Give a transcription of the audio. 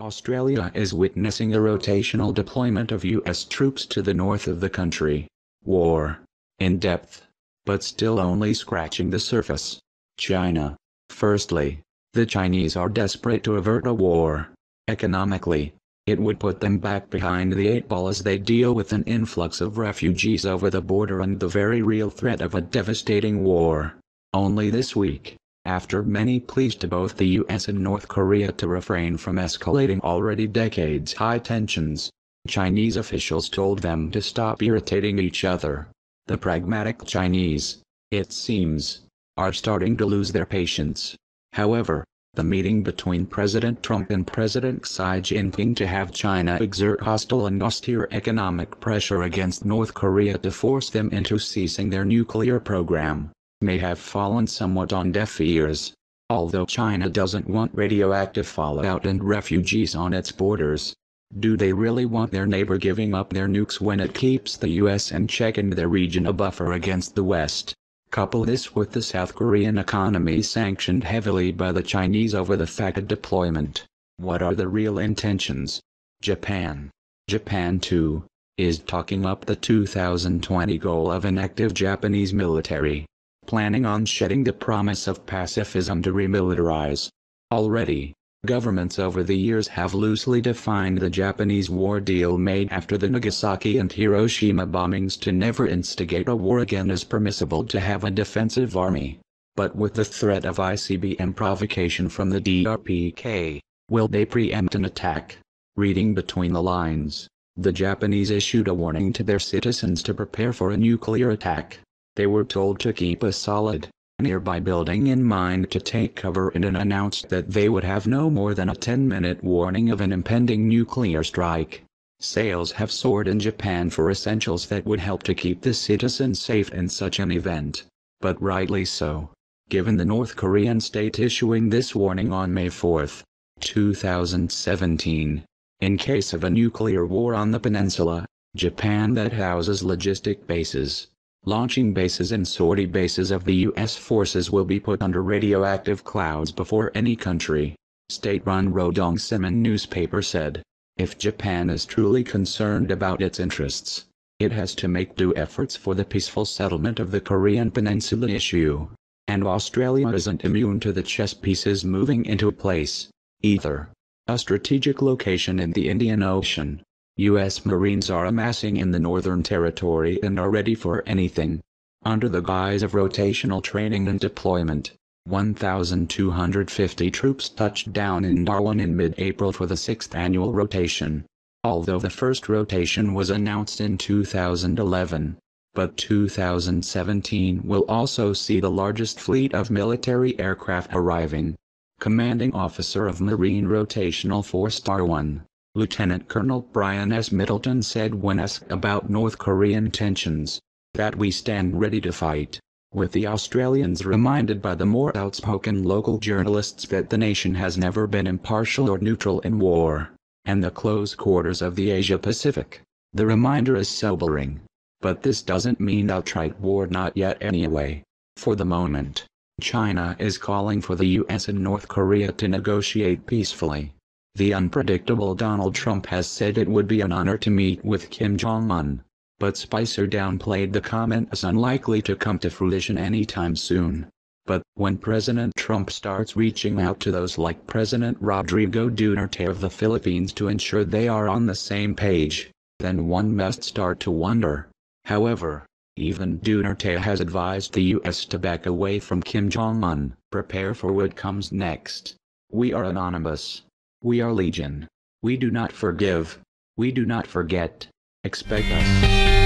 Australia is witnessing a rotational deployment of U.S. troops to the north of the country. War. In depth. But still only scratching the surface. China. Firstly, the Chinese are desperate to avert a war. Economically, it would put them back behind the 8 ball as they deal with an influx of refugees over the border and the very real threat of a devastating war. Only this week, after many pleas to both the US and North Korea to refrain from escalating already decades-high tensions, Chinese officials told them to stop irritating each other. The pragmatic Chinese, it seems, are starting to lose their patience. However, the meeting between President Trump and President Xi Jinping to have China exert hostile and austere economic pressure against North Korea to force them into ceasing their nuclear program, may have fallen somewhat on deaf ears. Although China doesn't want radioactive fallout and refugees on its borders, do they really want their neighbor giving up their nukes when it keeps the US in check and their region a buffer against the West? Couple this with the South Korean economy sanctioned heavily by the Chinese over the FACA deployment. What are the real intentions? Japan. Japan too, is talking up the 2020 goal of an active Japanese military, planning on shedding the promise of pacifism to remilitarize. Already, governments over the years have loosely defined the Japanese war deal made after the Nagasaki and Hiroshima bombings to never instigate a war again as permissible to have a defensive army. But with the threat of ICBM provocation from the DRPK, will they preempt an attack? Reading between the lines, the Japanese issued a warning to their citizens to prepare for a nuclear attack. They were told to keep a solid, nearby building in mind to take cover and announced that they would have no more than a 10-minute warning of an impending nuclear strike. Sales have soared in Japan for essentials that would help to keep the citizens safe in such an event. But rightly so, given the North Korean state issuing this warning on May 4, 2017. In case of a nuclear war on the peninsula, Japan that houses logistic bases, launching bases and sortie bases of the U.S. forces will be put under radioactive clouds before any country. State-run Rodong Sinmun newspaper said, if Japan is truly concerned about its interests, it has to make due efforts for the peaceful settlement of the Korean Peninsula issue. And Australia isn't immune to the chess pieces moving into place, either. A strategic location in the Indian Ocean. U.S. Marines are amassing in the Northern Territory and are ready for anything. Under the guise of rotational training and deployment, 1,250 troops touched down in Darwin in mid-April for the 6th annual rotation. Although the first rotation was announced in 2011, but 2017 will also see the largest fleet of military aircraft arriving. Commanding Officer of Marine Rotational Force Star 1. Lieutenant Colonel Brian S. Middleton said when asked about North Korean tensions, that we stand ready to fight, with the Australians reminded by the more outspoken local journalists that the nation has never been impartial or neutral in war, and the close quarters of the Asia-Pacific. The reminder is sobering. But this doesn't mean outright war, not yet anyway. For the moment, China is calling for the US and North Korea to negotiate peacefully. The unpredictable Donald Trump has said it would be an honor to meet with Kim Jong-un, but Spicer downplayed the comment as unlikely to come to fruition anytime soon. But when President Trump starts reaching out to those like President Rodrigo Duterte of the Philippines to ensure they are on the same page, then one must start to wonder. However, even Duterte has advised the US to back away from Kim Jong-un. Prepare for what comes next. We are Anonymous. We are Legion. We do not forgive. We do not forget. Expect us.